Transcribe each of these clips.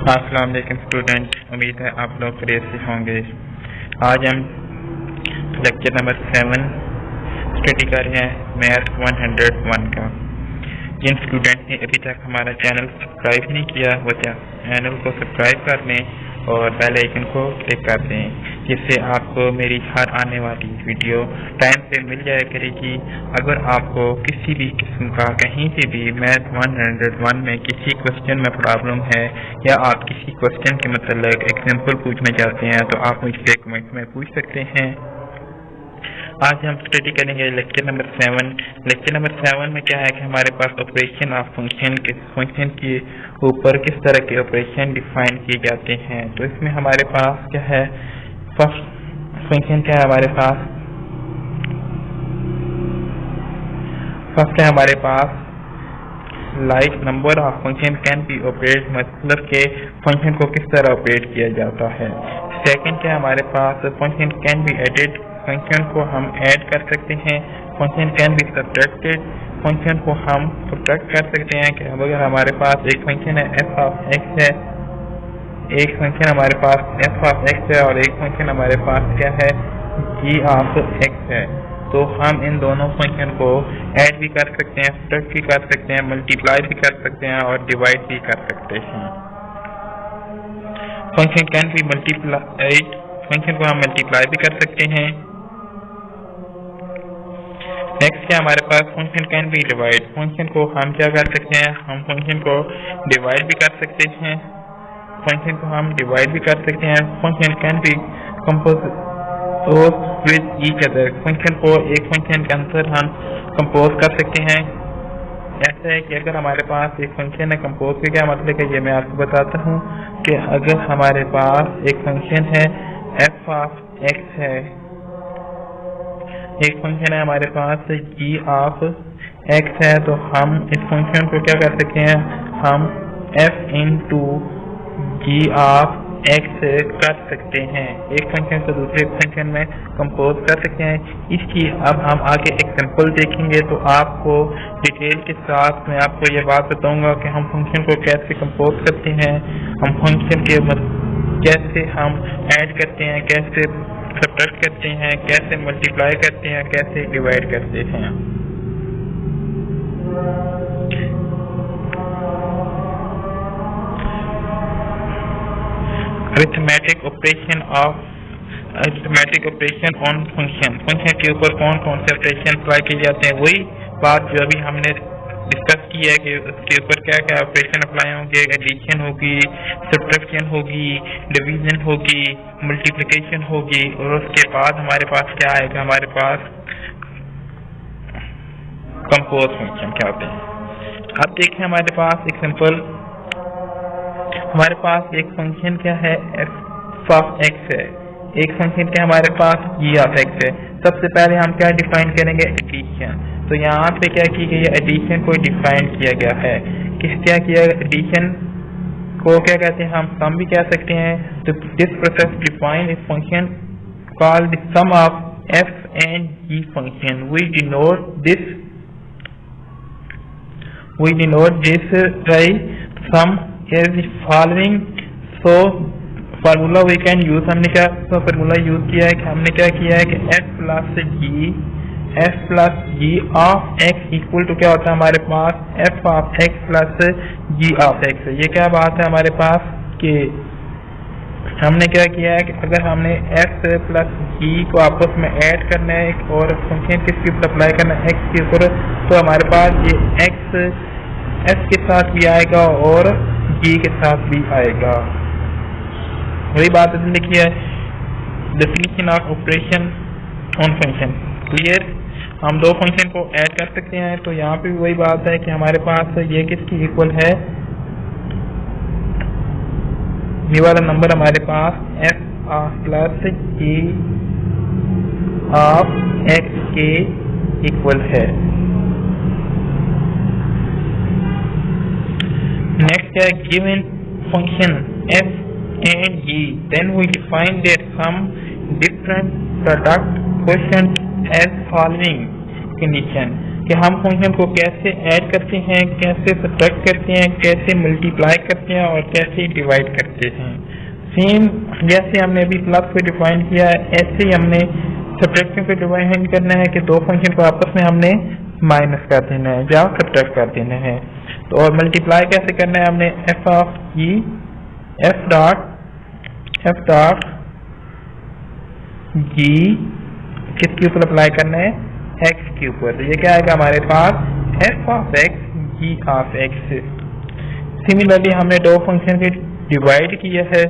अस्सलाम वालेकुम स्टूडेंट, उम्मीद है आप लोग खैरियत से होंगे। आज हम लेक्चर नंबर 7 स्टडी कर रहे हैं मैथ 101 का। जिन स्टूडेंट ने अभी तक हमारा चैनल सब्सक्राइब नहीं किया वो चैनल को सब्सक्राइब कर लें और बेल आइकन को क्लिक कर दें, जिससे आपको मेरी हर आने वाली वीडियो टाइम पे मिल जाया करेगी। अगर आपको किसी भी किस्म का कहीं से भी मैथ 101 में किसी क्वेश्चन में प्रॉब्लम है या आप किसी क्वेश्चन के मतलब एग्जाम्पल पूछना चाहते हैं तो आप मुझसे कमेंट में पूछ सकते हैं। आज हम स्टडी करेंगे लेक्चर नंबर 7। लेक्चर नंबर 7 में क्या है कि हमारे पास ऑपरेशन ऑफ फंक्शन के ऊपर किस तरह के ऑपरेशन डिफाइन किए जाते हैं। तो इसमें हमारे पास क्या है, फर्स्ट फंक्शन क्या है हमारे पास, फर्स्ट है हमारे पास like number of function can be operate, मतलब के फंक्शन को किस तरह ऑपरेट किया जाता है। सेकंड क्या है हमारे पास, function can be added, function को हम ऐड कर सकते हैं। Function can be subtracted, function को हम सब्ट्रैक्ट कर सकते हैं कि अगर हमारे पास एक फंक्शन है f ऑफ x है, एक फंक्शन हमारे पास f ऑफ x है और एक फंक्शन हमारे पास क्या है g ऑफ x है, तो हम इन दोनों फंक्शन को ऐड भी कर सकते हैं, सब्ट्रैक्ट भी कर सकते हैं, मल्टीप्लाई भी कर सकते हैं और डिवाइड भी कर सकते हैं। Function can B multiplied, function को हम मल्टीप्लाई भी कर सकते हैं। नेक्स्ट क्या हमारे पास, function can be divide, function को हम क्या कर सकते हैं, हम फंक्शन को डिवाइड भी कर सकते हैं, फंक्शन को हम डिवाइड भी कर सकते हैं। Function can B compose with each other, function को एक फंक्शन के अंदर हम कंपोज कर सकते हैं। ऐसा है कि अगर हमारे पास एक फंक्शन है, कंपोज का क्या मतलब है ये मैं आपको बताता हूँ कि अगर हमारे पास एक फंक्शन है f ऑफ x है, एक फंक्शन है हमारे पास g ऑफ x है, तो हम इस फंक्शन को क्या कर सकते हैं, हम f into g of x कर सकते हैं, एक फंक्शन को दूसरे फंक्शन में कंपोज कर सकते हैं। इसकी अब हम आगे एग्जांपल देखेंगे तो आपको डिटेल के साथ मैं आपको ये बात बताऊंगा कि हम फंक्शन को कैसे कंपोज करते हैं, हम फंक्शन के कैसे हम ऐड करते हैं, कैसे सब्ट्रैक्ट करते हैं, कैसे मल्टीप्लाई करते हैं, कैसे डिवाइड करते हैं। Arithmetic operation on function, function के ऊपर कौन कौन से ऑपरेशन अप्लाई किए जाते हैं, वही बात जो अभी हमने डिस्कस की है कि उसके ऊपर क्या क्या ऑपरेशन अप्लाई होंगे। एडिशन होगी, सब्ट्रैक्शन होगी, डिवीजन होगी, मल्टीप्लिकेशन होगी और उसके बाद हमारे पास क्या आएगा, हमारे पास कंपोज फंक्शन क्या होते हैं। अब देखें हमारे पास एग्जांपल, हमारे पास एक फंक्शन क्या है f ऑफ x है, एक फंक्शन क्या हमारे पास g ऑफ x है। सबसे पहले हम क्या डिफाइन करेंगे, एडिशन। तो यहाँ पे क्या की गई है, एडिशन को डिफाइन किया गया है। क्या किया, एडिशन को क्या कहते हैं, हम सम भी कह सकते हैं। तो this process define a function called the sum of f and g function. We denote this by sum is the following। so formula we can use, हमने क्या फार्मूला यूज किया है कि हमने क्या किया है कि f plus g of x equal to क्या होता है हमारे पास f of x plus g of x। ये क्या बात है हमारे पास कि हमने क्या किया है कि अगर हमने f प्लस g को आपस में ऐड करना है और फंक्शन किसके ऊपर अप्लाई करना है, x के ऊपर, तो हमारे पास ये x f के साथ भी आएगा और g के साथ भी आएगा। वही बात लिखी है, definition of operation on function. Clear, हम दो फंक्शन को ऐड कर सकते हैं, तो यहाँ पे भी वही बात है कि हमारे पास ये किसकी इक्वल है, ये वाला नंबर हमारे पास f plus g of x के इक्वल है। नेक्स्ट है, given function f and g, then we define their sum different product quotient as following condition। कि हम फंक्शन को कैसे ऐड करते हैं, कैसे सब्ट्रैक्ट करते हैं, कैसे मल्टीप्लाई करते हैं और कैसे डिवाइड करते हैं। सेम जैसे हमने अभी प्लस को डिफाइन किया है, ऐसे ही हमने सब्ट्रैक्शन को डिफाइन करना है कि दो फंक्शन को आपस में हमने माइनस कर देना है या सब्ट्रैक्ट कर देना है। तो और मल्टीप्लाई कैसे करना है, हमने F of G F dot G किसके ऊपर अप्लाई करना है, एक्स के ऊपर। तो ये क्या आएगा हमारे पास, f of x g of x. Similarly हमने दो फंक्शन को डिवाइड किया है,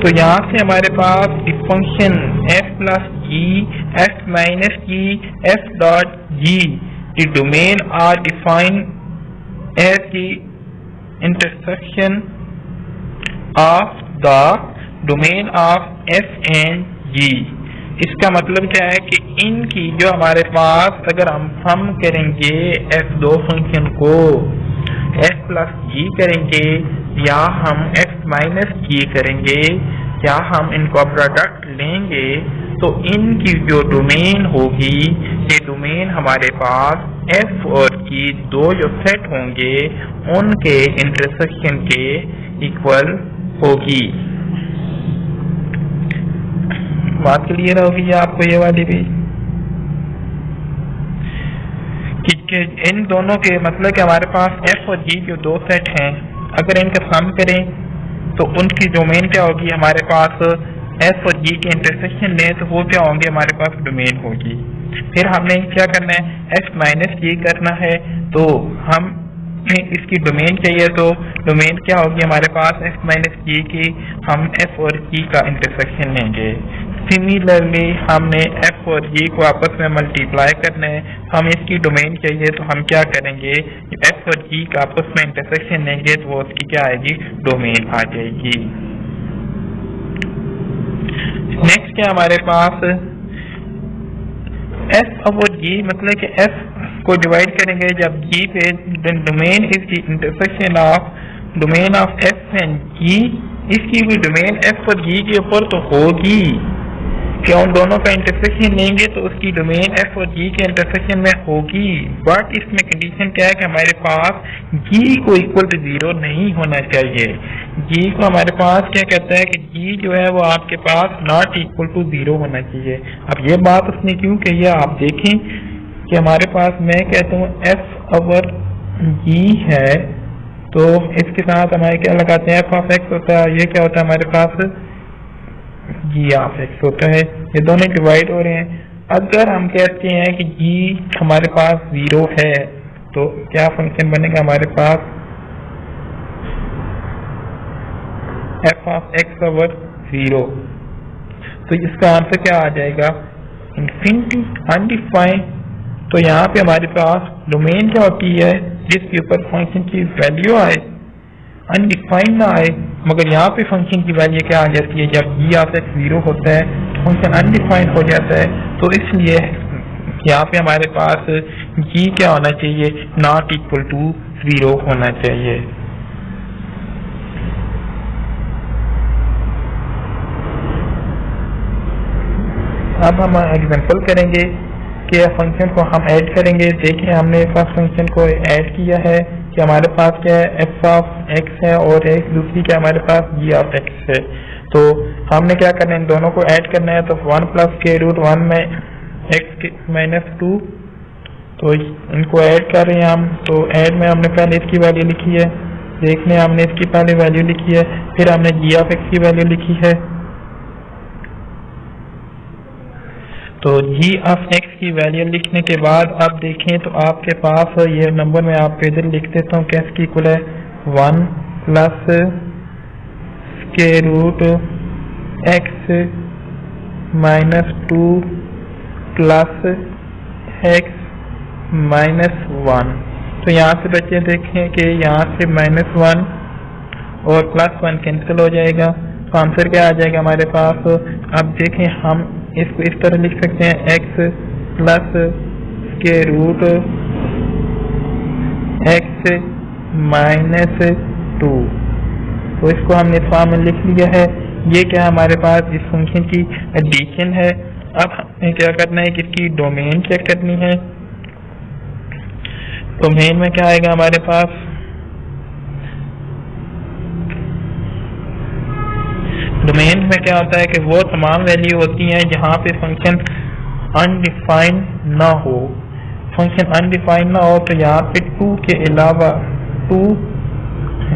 तो यहाँ से हमारे पास function f plus g f minus g F dot g the domain are defined as the intersection of the domain of f and g। इसका मतलब क्या है कि इनकी जो हमारे पास अगर हम करेंगे f दो फंक्शन को f प्लस जी करेंगे या हम f माइनस जी करेंगे या हम इनका प्रोडक्ट लेंगे, तो इनकी जो डोमेन होगी, ये डोमेन हमारे पास f और g दो जो सेट होंगे उनके इंटरसेक्शन के इक्वल होगी। बात क्लियर होगी आपको ये वाली भी कि इन दोनों के मतलब कि हमारे पास f और g जो दो सेट हैं, अगर इनका सम करें तो उनकी डोमेन क्या होगी, हमारे पास f और g के इंटरसेक्शन लें तो वो क्या होंगे, हमारे पास डोमेन होगी। फिर हमने क्या करना है, f माइनस जी करना है, तो हम इसकी डोमेन चाहिए, तो डोमेन क्या होगी हमारे पास f माइनस जी की, हम f और g का इंटरसेक्शन लेंगे। सिमिलरली हमने f और g को आपस में मल्टीप्लाई करना है, हम इसकी डोमेन चाहिए तो हम क्या करेंगे, f और g का आपस में इंटरसेक्शन लेंगे तो वो उसकी क्या आएगी, डोमेन आ जाएगी। नेक्स्ट क्या हमारे पास f और g मतलब कि f को डिवाइड करेंगे जब g पे, domain is the intersection of domain of f and g, इसकी भी डोमेन f और g के ऊपर तो होगी कि उन दोनों का इंटरसेक्शन लेंगे तो उसकी डोमेन f और g के इंटरसेक्शन में होगी। बट इसमें कंडीशन क्या है कि हमारे पास g को इक्वल टू 0 नहीं होना चाहिए। g को हमारे पास क्या कहता है कि g जो है वो आपके पास नॉट इक्वल टू 0 होना चाहिए। अब ये बात उसने क्यों कही है, आप देखें कि हमारे पास मैं कहता हूँ f ओवर g है, तो इसके साथ हमारे क्या लगाते हैं, f ऑफ x होता है, ये क्या होता है हमारे पास g ऑफ x होता है, ये दोनों डिवाइड हो रहे हैं। अगर हम कहते हैं कि g हमारे पास 0 है तो क्या फंक्शन बनेगा हमारे पास, f ऑफ x ओवर 0, तो इसका आंसर क्या आ जाएगा, इंफिनिटी अनडिफाइंड। तो यहाँ पे हमारे पास डोमेन क्या होती है, जिसके ऊपर फंक्शन की वैल्यू आए, अनडिफाइंड ना आए, मगर यहाँ पे फंक्शन की वैल्यू क्या आ जाती है, जब g ऑफ x 0 होता है तो फंक्शन अनडिफाइंड हो जाता है। तो इसलिए यहाँ पे हमारे पास g क्या होना चाहिए, नॉट इक्वल टू 0 होना चाहिए। अब हम एग्जांपल करेंगे कि फंक्शन को हम ऐड करेंगे। देखिए हमने फर्स्ट फंक्शन को ऐड किया है कि हमारे पास क्या है, f ऑफ x है और एक दूसरी क्या हमारे पास g ऑफ x है। तो हमने क्या करना है, इन दोनों को ऐड करना है, तो 1 प्लस के रूट 1 में x माइनस 2, तो इनको ऐड कर रहे हैं हम। तो ऐड में हमने पहले इसकी वैल्यू लिखी है, देखने हमने इसकी पहले वैल्यू लिखी है, फिर हमने g ऑफ x की वैल्यू लिखी है। तो g ऑफ x की वैल्यू लिखने के बाद अब देखें तो आपके पास ये नंबर में आपको इधर लिख देता हूँ, कैसे इक्वल है 1 प्लस के root x minus 2 plus x minus 1। तो यहाँ से बच्चे देखें कि यहाँ से -1 और +1 कैंसिल हो जाएगा, तो आंसर क्या आ जाएगा हमारे पास। अब देखें हम इसको इस तरह लिख सकते हैं, x प्लस के रूट x माइनस 2। तो इसको हमने फॉर्म में लिख लिया है ये क्या हमारे पास इस फंक्शन की एडिशन है। अब हमें क्या करना है कि इसकी डोमेन चेक करनी है। डोमेन में क्या आएगा हमारे पास, डोमेन में क्या होता है कि वो तमाम वैल्यू होती हैं जहाँ पे फंक्शन अनडिफाइंड ना हो। फंक्शन अनडिफाइंड ना हो तो यहाँ पे 2 के अलावा 2,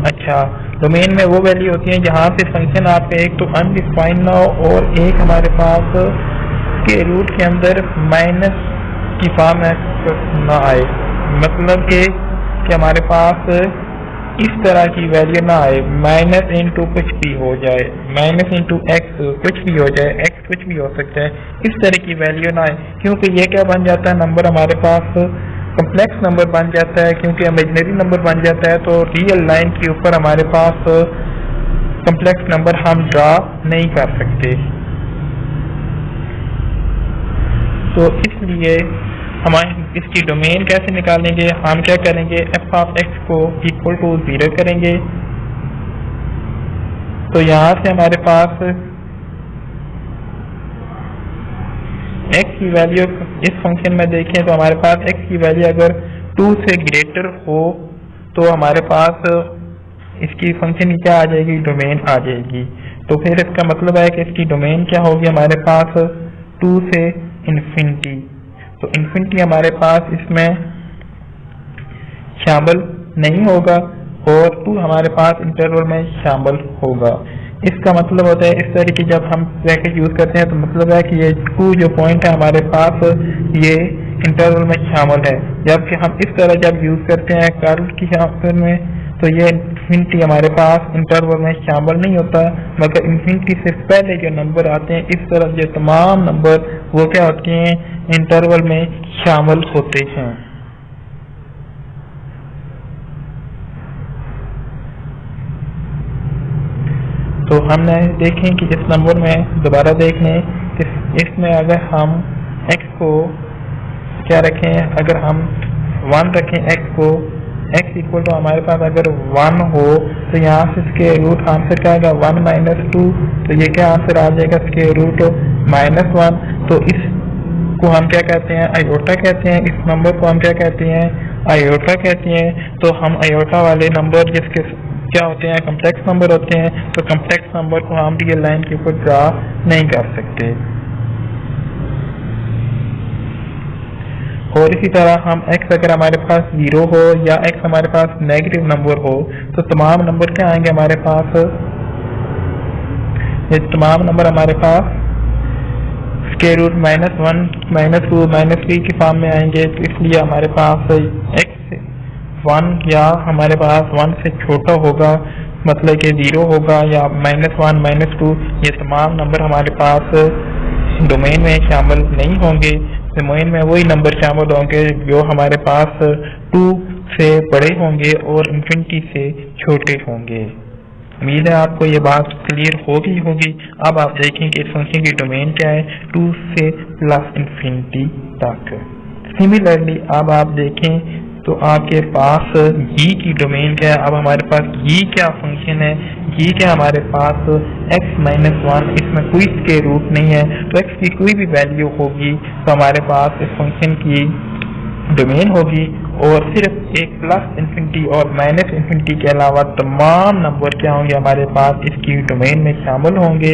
अच्छा, डोमेन में वो वैल्यू होती हैं जहाँ पे फंक्शन आप एक तो अनडिफाइंड ना हो और एक हमारे पास के रूट के अंदर माइनस की फॉर्म ना आए, मतलब कि हमारे पास इस तरह की वैल्यू ना आए, माइनस इंटू कुछ भी हो जाए, माइनस इंटू एक्स कुछ भी हो जाए, एक्स कुछ भी हो सकता है, इस तरह की वैल्यू ना आए, क्योंकि ये क्या बन जाता है, नंबर हमारे पास कम्प्लेक्स नंबर बन जाता है। क्योंकि इमेजिनरी नंबर बन जाता है तो रियल लाइन के ऊपर हमारे पास कम्प्लेक्स नंबर हम ड्रा नहीं कर सकते। तो इसलिए हम इसकी डोमेन कैसे निकालेंगे, हम क्या करेंगे, एफ ऑफ एक्स को इक्वल टू 0 करेंगे। तो यहाँ से हमारे पास एक्स की वैल्यू इस फंक्शन में देखें तो हमारे पास एक्स की वैल्यू अगर 2 से ग्रेटर हो तो हमारे पास इसकी फंक्शन की क्या आ जाएगी, डोमेन आ जाएगी। तो फिर इसका मतलब है कि इसकी डोमेन क्या होगी हमारे पास 2 से इन्फिनिटी। तो इन्फिनिटी हमारे पास इसमें शामिल नहीं होगा और 2 हमारे पास इंटरवल में शामिल होगा। इसका मतलब होता है इस तरह की जब हम ब्रैकेट यूज करते हैं तो मतलब है कि ये 2 जो पॉइंट है हमारे पास ये इंटरवल में शामिल है। जबकि हम इस तरह जब यूज करते हैं कर्व की शामिल में तो ये इन्फिनिटी हमारे पास इंटरवल में शामिल नहीं होता, मगर इन्फिनिटी से पहले जो नंबर आते हैं इस तरह जो तमाम नंबर वो क्या होते हैं, इंटरवल में शामिल होते हैं। तो हमने देखें कि इस नंबर में दोबारा देख लें, इसमें अगर हम x को क्या रखें, अगर हम 1 रखें x को, x इक्वल टू हमारे पास अगर 1 हो तो यहाँ से इसके रूट आंसर क्या आएगा 1 माइनस 2, तो ये क्या आंसर आ जाएगा इसके रूट -1। तो इसको हम क्या कहते हैं, आयोटा कहते हैं। इस नंबर को हम क्या कहते हैं, आयोटा कहते हैं। तो हम आयोटा वाले नंबर जिसके क्या होते हैं, कम्प्लेक्स नंबर होते हैं, तो कम्प्लेक्स नंबर को हम रियल लाइन के ऊपर ड्रा नहीं कर सकते। और इसी तरह हम x अगर हमारे पास 0 हो या x हमारे पास नेगेटिव नंबर हो तो तमाम नंबर क्या आएंगे हमारे पास, ये तमाम नंबर हमारे पास स्क्वायर रूट -1, -2, -3 की फॉर्म में आएंगे। तो इसलिए हमारे पास x 1 या हमारे पास 1 से छोटा होगा, मतलब कि 0 होगा या -1, -2, ये तमाम नंबर हमारे पास डोमेन में शामिल नहीं होंगे। डोमेन में वही नंबर शामिल होंगे जो हमारे पास 2 से बड़े होंगे और इन्फिनिटी से छोटे होंगे। उम्मीद है आपको ये बात क्लियर होगी। अब आप देखें कि इस फंक्शन की डोमेन क्या है, 2 से प्लस इन्फिनिटी तक। सिमिलरली अब आप देखें तो आपके पास y की डोमेन क्या है। अब हमारे पास y क्या फंक्शन है, y क्या हमारे पास x-1, इसमें कोई स्क्वायर रूट नहीं है, तो x की कोई भी वैल्यू होगी तो हमारे पास इस फंक्शन की डोमेन होगी और सिर्फ एक प्लस इन्फिनिटी और माइनस इन्फिनिटी के अलावा तमाम नंबर क्या होंगे हमारे पास इसकी डोमेन में शामिल होंगे,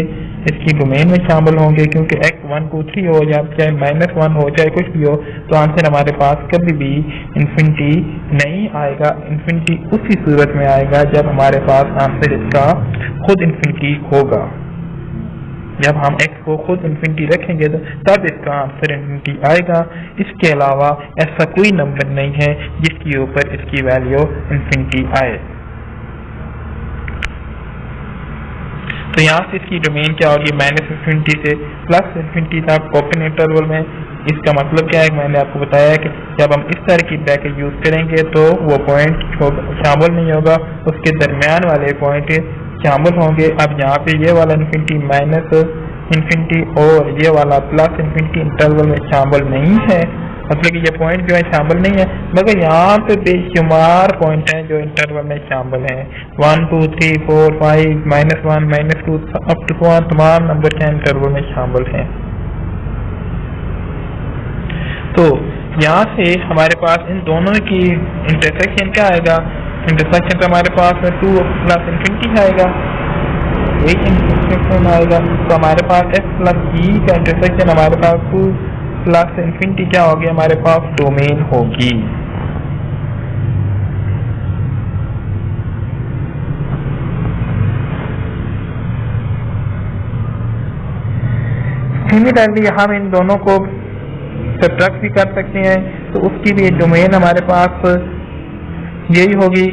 इसकी डोमेन में शामिल होंगे। क्योंकि x 1, 2, 3 हो या चाहे -1 हो चाहे कुछ भी हो तो आंसर हमारे पास कभी भी इन्फिनिटी नहीं आएगा। इन्फिनिटी उसी सूरत में आएगा जब हमारे पास आंसर इसका खुद इन्फिनिटी होगा। जब हम x को खुद इन्फिनिटी रखेंगे तो तब इसका आंसर इन्फिनिटी आएगा। इसके अलावा ऐसा कोई नंबर नहीं है जिसके ऊपर इसकी वैल्यू इन्फिनिटी आए। तो यहाँ से इसकी डोमेन क्या होगी, -इन्फिनिटी से प्लस इन्फिनिटी तक ओपन इंटरवल में। इसका मतलब क्या है, मैंने आपको बताया कि जब हम इस तरह की ब्रैकेट यूज करेंगे तो वो पॉइंट शामिल नहीं होगा, उसके दरमियान वाले पॉइंट शामिल होंगे। अब यहाँ पे ये वाला इन्फिनिटी माइनस इन्फिनिटी और ये वाला प्लस इन्फिनिटी इंटरवल में शामिल नहीं है, मतलब कि ये पॉइंट जो है शामिल नहीं है। मगर यहाँ पे बेशुमार पॉइंट हैं जो इंटरवल में शामिल हैं 1 2 3 4 5 -1 -2 अप टू तमाम नंबर के इंटरवल में शामिल हैं। तो यहाँ से हमारे पास इन दोनों की इंटरसेक्शन क्या आएगा? इंटरसेक्शन तो हमारे पास 2 प्लस इन्फिनिटी आएगा, एक इंटरसेक्शन आएगा। तो हमारे पास f प्लस ई का इंटरसेक्शन हमारे पास 2 प्लस इन्फिनिटी क्या होगी? हमारे पास डोमेन होगी। सिमिलरली हम इन दोनों को सब्ट्रैक्ट भी कर सकते हैं, तो उसकी भी डोमेन हमारे पास यही होगी।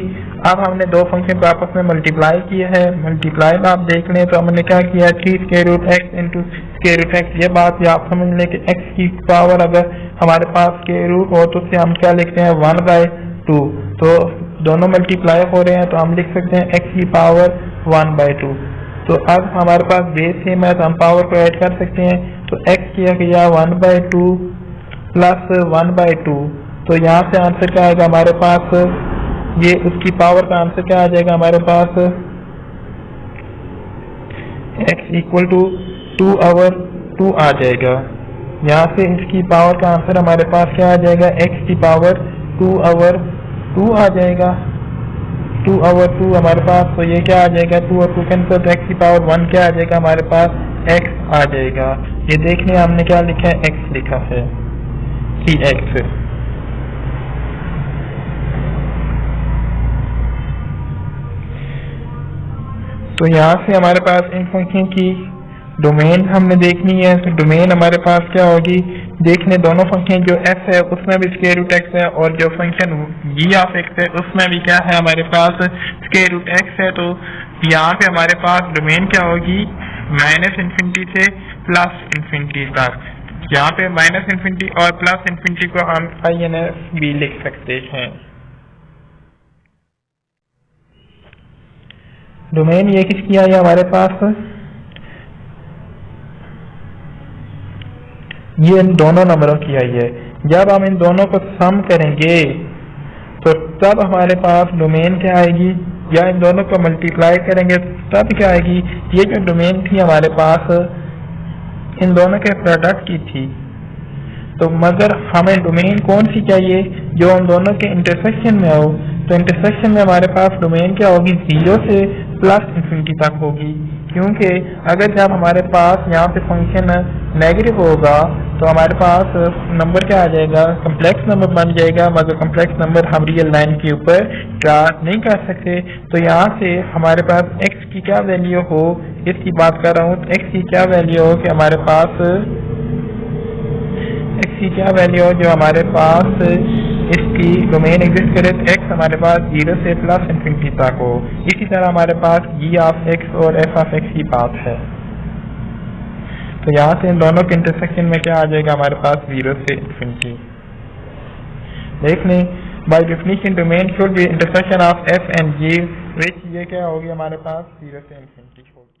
अब हमने दो फंक्शन को आपस में मल्टीप्लाई किया है। मल्टीप्लाई में आप देख लें तो हमने क्या किया, 3 square root X into square root X. ये बात आप समझ लें कि एक्स की पावर अगर हमारे पास स्क्वायर रूट हो तो उससे हम क्या लिखते हैं 1/2। तो दोनों मल्टीप्लाई हो रहे हैं तो हम लिख सकते हैं एक्स की पावर 1/2। तो अब हमारे पास बेस सेम है तो हम पावर को ऐड कर सकते हैं। तो एक्स किया गया 1/2 प्लस 1/2। तो यहाँ से आंसर क्या आएगा हमारे पास, ये उसकी पावर का आंसर क्या आ जाएगा हमारे पास, x इक्वल टू 2/2 आ जाएगा। यहाँ से इसकी पावर का आंसर हमारे पास क्या आ जाएगा, x की पावर 2/2 आ जाएगा। 2/2 हमारे पास, तो ये क्या आ जाएगा 2 और 2 कैंसिल, तो x की पावर 1 क्या आ जाएगा हमारे पास, x आ जाएगा। ये देखने हमने क्या लिखा है, x लिखा है, cx। तो यहाँ से हमारे पास इन फंक्शन की डोमेन हमने देखनी है। तो डोमेन हमारे पास क्या होगी, देखने दोनों फंक्शन जो f है उसमें भी स्क्वायर रूट x है और जो फंक्शन g ऑफ x है उसमें भी क्या है हमारे पास स्क्वायर रूट x है। तो यहाँ पे हमारे पास डोमेन क्या होगी, -इन्फिनिटी से प्लस इन्फिनिटी तक। यहाँ पे -इन्फिनिटी और प्लस इन्फिनिटी को हम INF भी लिख सकते हैं। डोमेन ये किसकी आई है हमारे पास, ये इन दोनों नंबरों की आई है। जब हम इन दोनों को सम करेंगे तो तब हमारे पास डोमेन क्या आएगी, या इन दोनों को मल्टीप्लाई करेंगे तब क्या आएगी, ये जो डोमेन थी हमारे पास इन दोनों के प्रोडक्ट की थी। तो मगर हमें डोमेन कौन सी चाहिए, जो उन दोनों के इंटरसेक्शन में हो। तो इंटरसेक्शन में हमारे पास डोमेन क्या होगी, 0 से प्लस इन्फिनिटी तक होगी। क्योंकि अगर जब हमारे पास यहाँ पे फंक्शन नेगेटिव होगा तो हमारे पास नंबर क्या आ जाएगा, कम्प्लेक्स नंबर बन जाएगा, मगर कम्प्लेक्स नंबर हम रियल लाइन के ऊपर ड्रा नहीं कर सकते। तो यहाँ से हमारे पास x की क्या वैल्यू हो, इसकी बात कर रहा हूँ। तो x की क्या वैल्यू हो कि हमारे पास x की क्या वैल्यू हो, जो हमारे पास इसकी डोमेन एग्जिस्ट करे तो x हमारे पास 0 से प्लस इन्फिनिटी तक हो। इसी तरह हमारे पास g ऑफ x और f ऑफ x की बात है। तो यहाँ से इन दोनों के इंटरसेक्शन में क्या आ जाएगा हमारे पास 0 से इन्फिनिटी। देख लें, by definition domain should be intersection of f and g, विच ये क्या होगी हमारे पास 0 से इन्फिनिटी होगी।